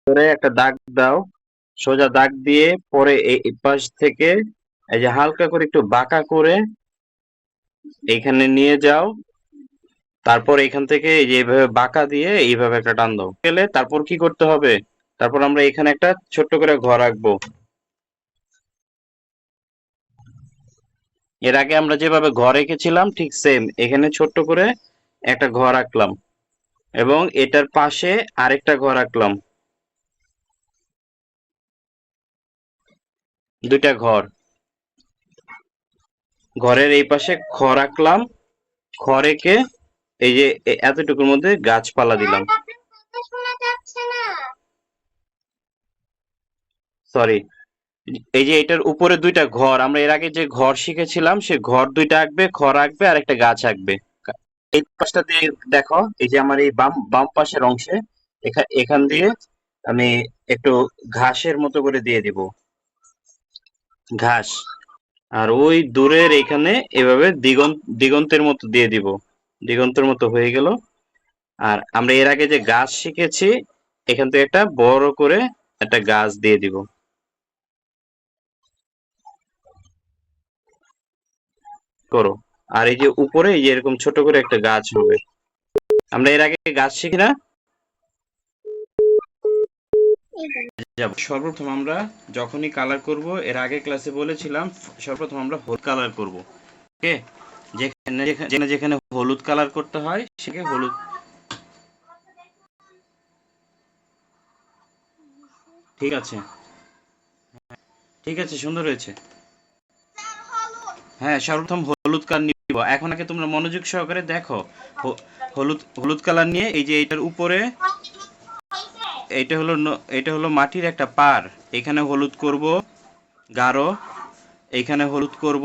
করে একটা দাগ দাও, সোজা দাগ দিয়ে পরে এই পাশ থেকে এই যে হালকা করে একটু বাঁকা করে এইখানে নিয়ে যাও। তারপর এখান থেকে এই যে এইভাবে বাঁকা দিয়ে এইভাবে একটা টান দাও গেলে তারপর কি করতে হবে, তারপর আমরা এখানে একটা ছোট্ট করে ঘর আঁকবো। এর আগে আমরা যেভাবে ঘর এঁকেছিলাম ঠিক সেম এখানে ছোট্ট করে একটা ঘর আঁকলাম এবং এটার পাশে আরেকটা ঘর আঁকলাম, দুইটা ঘর। ঘরের এই পাশে খড় আঁকলাম, খড় এঁকে এই যে এতটুকুর মধ্যে গাছপালা দিলাম। সরি, এই যে এটার উপরে দুইটা ঘর, আমরা এর আগে যে ঘর শিখেছিলাম সে ঘর দুইটা আঁকবে, খড় আঁকবে আর একটা গাছ আঁকবে। এই পাশটা দিয়ে দেখো, এই যে আমার এই বাম বাম পাশের অংশে এখান দিয়ে আমি একটু ঘাসের মতো করে দিয়ে দিব, ঘাস। আর ওই দূরের এখানে এভাবে দিগন্তের মতো দিয়ে দিব, দিগন্তের মতো হয়ে গেল। আর আমরা এর আগে যে গাছ শিখেছি এখান থেকে একটা বড় করে একটা গাছ দিয়ে দিব, করো। আর এই যে উপরে এই যে এরকম ছোট করে একটা গাছ হবে। আমরা এর আগে গাছ শিখি না? যাব সর্বপ্রথম আমরা যখনই কালার করব, এর আগে ক্লাসে বলেছিলাম সর্বপ্রথম আমরা হলুদ কালার করব। ওকে, যেখানে যেখানে যেখানে হলুদ কালার করতে হয় সেখানে হলুদ। ঠিক আছে, ঠিক আছে, সুন্দর হয়েছে। হ্যাঁ, সর্বপ্রথম হলুদ কালার নিব। এখন আগে তোমরা মনোযোগ সহকারে দেখো। হলুদ হলুদ কালার নিয়ে এই যে এটার উপরে, এটা হলো মাটির একটা পার, এখানে হলুদ করব গাঢ়, এইখানে হলুদ করব,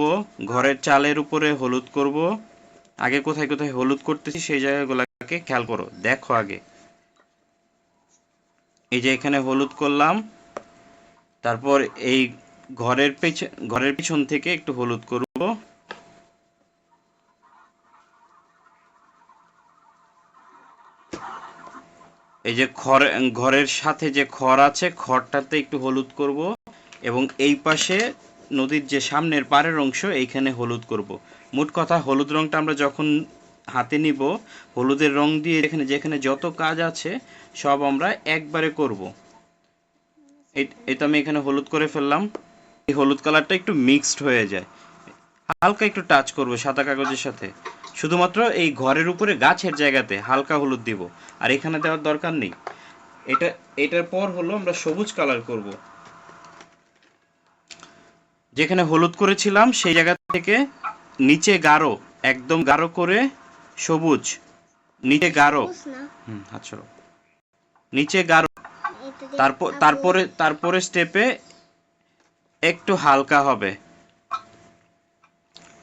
ঘরের চালের উপরে হলুদ করব। আগে কোথায় কোথায় হলুদ করতেছি সেই জায়গাগুলোকে খেয়াল করো, দেখো আগে। এই যে এখানে হলুদ করলাম, তারপর এই ঘরের পিছন থেকে একটু হলুদ করব। এই যে ঘরের সাথে যে খড় আছে খড়টাতে একটু হলুদ করব এবং এই পাশে নদীর যে সামনের পাড়ের অংশ এইখানে হলুদ করব। মোট কথা হলুদ রংটা আমরা যখন হাতে নিব, হলুদের রং দিয়ে এখানে যেখানে যত কাজ আছে সব আমরা একবারে করব। এই তো আমি এখানে হলুদ করে ফেললাম। এই হলুদ কালারটা একটু মিক্সড হয়ে যায়, হালকা একটু টাচ করব সাদা কাগজের সাথে, শুধুমাত্র এই ঘরের উপরে গাছের জায়গাতে হালকা হলুদ দিব, আর এখানে দেওয়ার দরকার নেই। এটা এটার পর হলো আমরা সবুজ কালার করব। যেখানে হলুদ করেছিলাম সেই জায়গা থেকে নিচে গাঢ়, একদম গাঢ় করে সবুজ, নিচে গাঢ়। হাত সরাও। নিচে গাঢ়, তারপরে স্টেপে একটু হালকা হবে,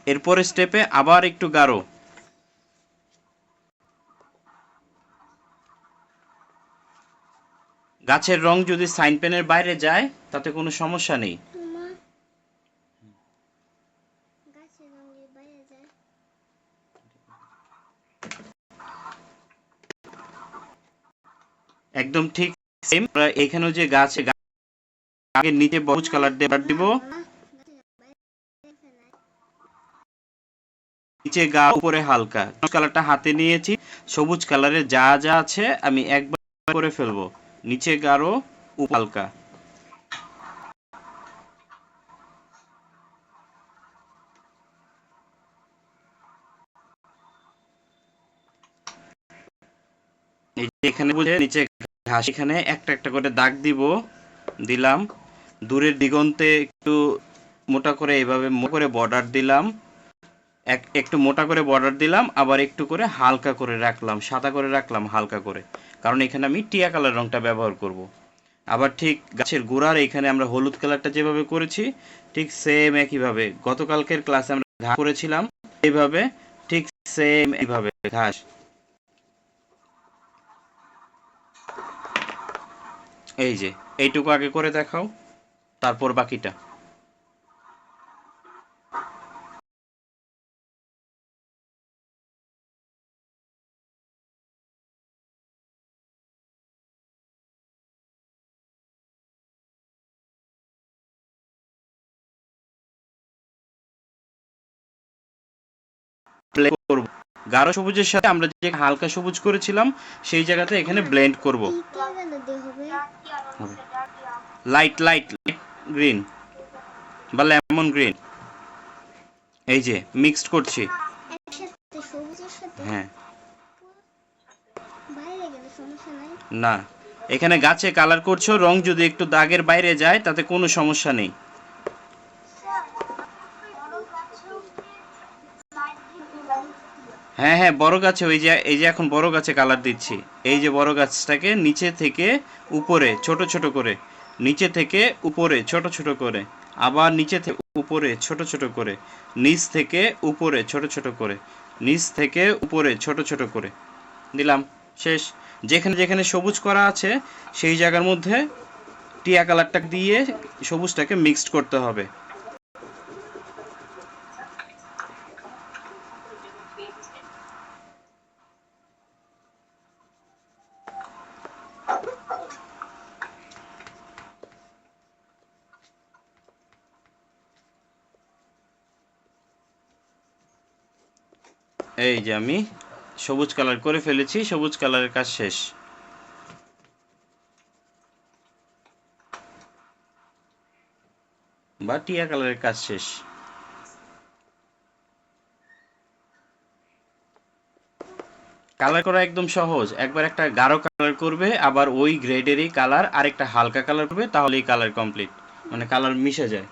এরপরে স্টেপে আবার একটু গাঢ়। গাছের রং যদি সাইন পেনের বাইরে যায় তাতে কোনো সমস্যা নেই। একদম ঠিক সেম। এখানেও যে গাছে আগে নিচে সবুজ কালার দিব, নিচে গা উপরে হালকা সবুজ কালারটা হাতে নিয়েছি, সবুজ কালারের যা যা আছে আমি একবার করে ফেলবো, নিচে গাঢ় উপরে হালকা। এই যে এখানে বুঝে নিচে ঘাস, এখানে একটা একটা করে দাগ দিব, দিলাম। দূরের দিগন্তে একটু মোটা করে এইভাবে করে বর্ডার দিলাম, একটু মোটা করে বর্ডার দিলাম, আবার একটু করে হালকা করে রাখলাম, সাদা করে রাখলাম হালকা করে, কারণ এখানে আমি টিয়া কালার রংটা ব্যবহার করব। আবার ঠিক গাছের গোড়ার এখানে আমরা হলুদ কালারটা যেভাবে করেছি ঠিক সেম একইভাবে গতকালকের ক্লাসে আমরা ঘাস করেছিলাম এইভাবে, ঠিক সেম এইভাবে ঘাস। এই যে এইটুকু আগে করে দেখাও, তারপর বাকিটা। ব্লেন্ড করব। গাঢ় সবুজের সাথে আমরা যে হালকা সবুজ করেছিলাম সেই জায়গাতে এখানে ব্লেন্ড করব। লাইট লাইট লাইট গ্রিন বা লেমন গ্রিন। এই যে মিক্সড করছি। হ্যাঁ না, এখানে গাছে কালার করছো, রং যদি একটু দাগের বাইরে যায় তাতে কোনো সমস্যা নেই। হ্যাঁ হ্যাঁ, বড় গাছে ওই যে এই যে এখন বড় গাছে কালার দিচ্ছি। এই যে বড় গাছটাকে নিচে থেকে উপরে ছোট ছোট করে, নিচে থেকে উপরে ছোট ছোট করে, আবার নিচে থেকে উপরে ছোট ছোট করে, নিচ থেকে উপরে ছোট ছোট করে, নিচ থেকে উপরে ছোট ছোট করে দিলাম। শেষ। যেখানে যেখানে সবুজ করা আছে সেই জায়গার মধ্যে টিয়া কালারটা দিয়ে সবুজটাকে মিক্সড করতে হবে। এই যে আমি সবুজ কালার করে ফেলেছি, সবুজ কালারের কাজ শেষ। বা টিয়া কালারের কাজ শেষ। কালার করা একদম সহজ। একবার একটা গাঢ় কালার করবে, আবার ওই গ্রেডেরই কালার আরেকটা হালকা কালার করবে, তাহলেই কালার কমপ্লিট, মানে কালার মিশে যায়।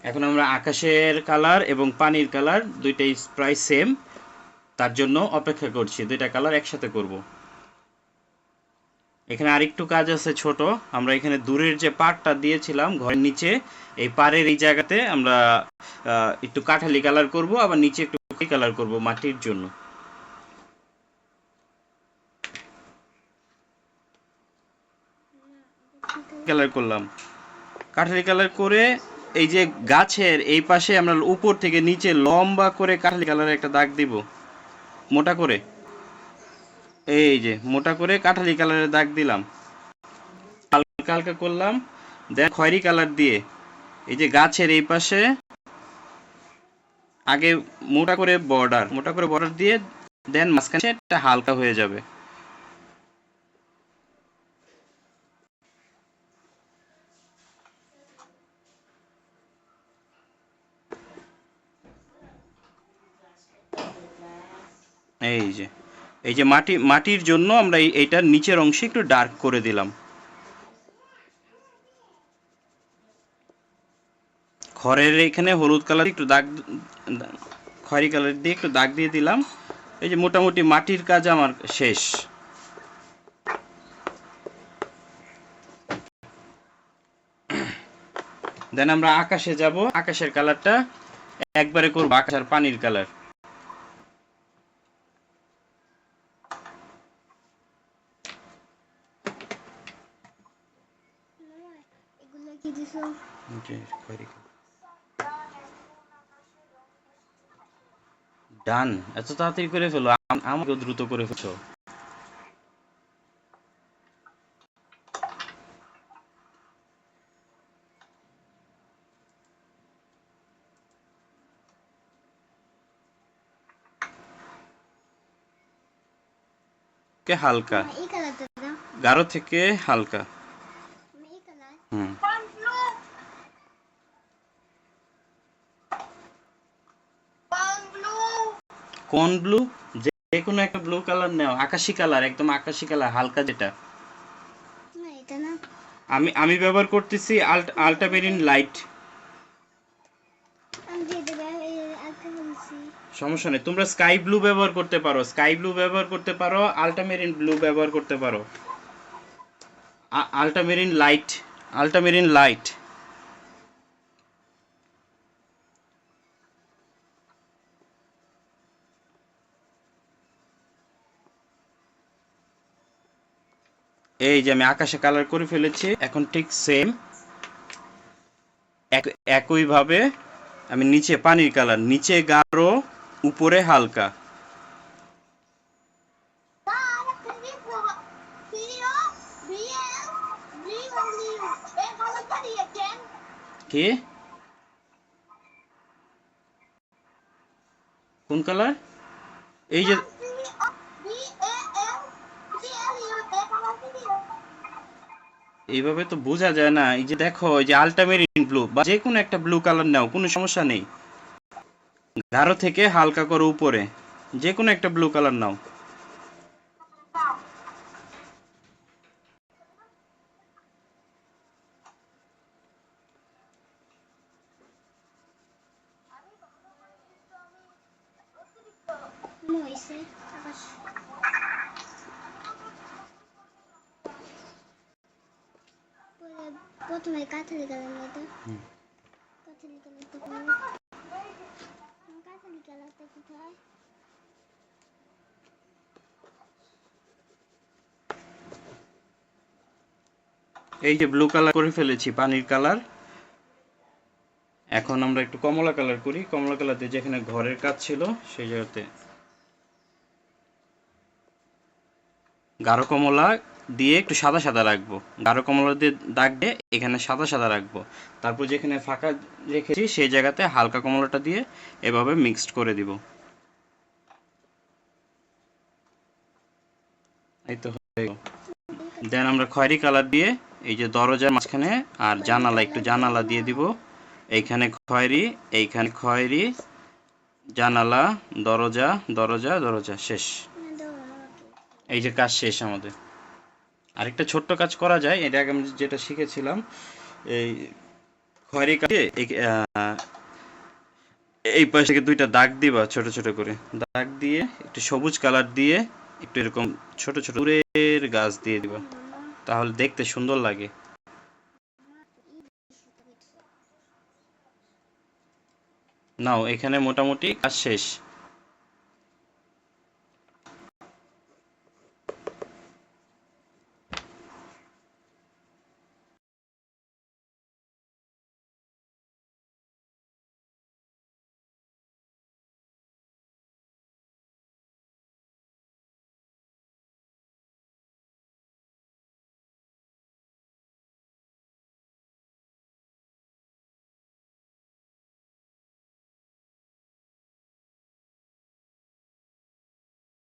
এখন আমরা আকাশের কালার এবং পানির কালার দুইটাই প্রায় সেম, তার জন্য অপেক্ষা করছি, দুইটা কালার একসাথে করব। এখানে আরেকটু কাজ আছে ছোট। আমরা এখানে দূরের যে পাড়টা দিয়েছিলাম ঘরের নিচে, এই পাড়ের এই জায়গাতে আমরা একটু কাঠালি কালার করব, আবার নিচে একটু কালার করব মাটির জন্য। কালার করলাম, কাঠালি কালার করে এই যে গাছের এই পাশে আমরা উপর থেকে নিচে লম্বা করে কাঠালি কালারের একটা দাগ দিব, মোটা করে। এই যে মোটা করে কাঠালি কালারের দাগ দিলাম, হালকা হালকা করলাম। দেন খয়েরি কালার দিয়ে এই যে গাছের এই পাশে আগে মোটা করে বর্ডার দিয়ে দেন মাঝখানে একটা হালকা হয়ে যাবে। এই যে এই যে মাটির জন্য আমরা এইটার নিচের অংশে একটু ডার্ক করে দিলাম। খড়ের এখানে হলুদ কালার একটু দাগ, খয়েরি কালার দিয়ে একটু দাগ দিয়ে দিলাম। এই যে মোটামুটি মাটির কাজ আমার শেষ। দেন আমরা আকাশে যাব। আকাশের কালারটা একবারে করব আকাশ আর পানির কালার। ডান, এত তাড়াতাড়ি করে ফেলো, আমাকে দ্রুত করে ফেলছো। হালকা, গাঢ় থেকে হালকা। হুম, কোন ব্লু? যে কোনো একটা ব্লু কালার নাও, আকাশি কালার, একদম আকাশি কালার, হালকা যেটা। আমি ব্যবহার করতেছি আল্টামেরিন লাইট। সমস্যা নেই, তোমরা স্কাই ব্লু ব্যবহার করতে পারো, স্কাই ব্লু ব্যবহার করতে পারো, আল্টামেরিন ব্লু ব্যবহার করতে পারো। আল্টামেরিন লাইট, আল্টামেরিন লাইট। এই যে আমি আকাশে কালার করে ফেলেছি। এখন ঠিক সেম একইভাবে আমি নিচে পানির কালার, নিচে গাঢ় উপরে হালকা। কি কোন কালার? এই যে এইভাবে তো বোঝা যায় না। এই যে দেখো, এই যে আল্টামেরিন ব্লু বা যে কোনো একটা ব্লু কালার নাও, কোনো সমস্যা নেই। গাঢ় থেকে হালকা করে উপরে যে কোনো একটা ব্লু কালার নাও। প্রথমে কাঠালি কালার এটা কাঠালি কালারটা কাঠালি কালারটা কোথায়? এই যে ব্লু কালার করে ফেলেছি, পানির কালার। এখন আমরা একটু কমলা কালার করি। কমলা কালার দিয়ে যেখানে ঘরের কাজ ছিল সেই জায়গাতে গাঢ় কমলা দিয়ে একটু সাদা সাদা রাখবো। গাঢ় কমলা দিয়ে দাগ দিয়ে এখানে সাদা সাদা রাখবো। তারপর যেখানে ফাঁকা রেখেছি সেই জায়গাতে হালকা কমলাটা দিয়ে এভাবে মিক্সড করে দিব। এই তো হয়ে গেল। দেন আমরা খয়েরি কালার দিয়ে এই যে দরজার মাঝখানে আর জানালা, একটু জানালা দিয়ে দিব। এইখানে খয়েরি, এইখানে খয়েরি, জানালা, দরজা, দরজা, দরজা, শেষ। এই যে কাজ শেষ আমাদের। আরেকটা ছোট্ট কাজ করা যায়, এটা আগে আমি যেটা শিখেছিলাম, এই খয়েরি কাজে এই পাশে থেকে দুইটা দাগ দিবা ছোট ছোট করে। দাগ দিয়ে একটু সবুজ কালার দিয়ে একটু এরকম ছোট ছোট দূরের গাছ দিয়ে দিবা, তাহলে দেখতে সুন্দর লাগে। নাও, এখানে মোটামুটি কাজ শেষ।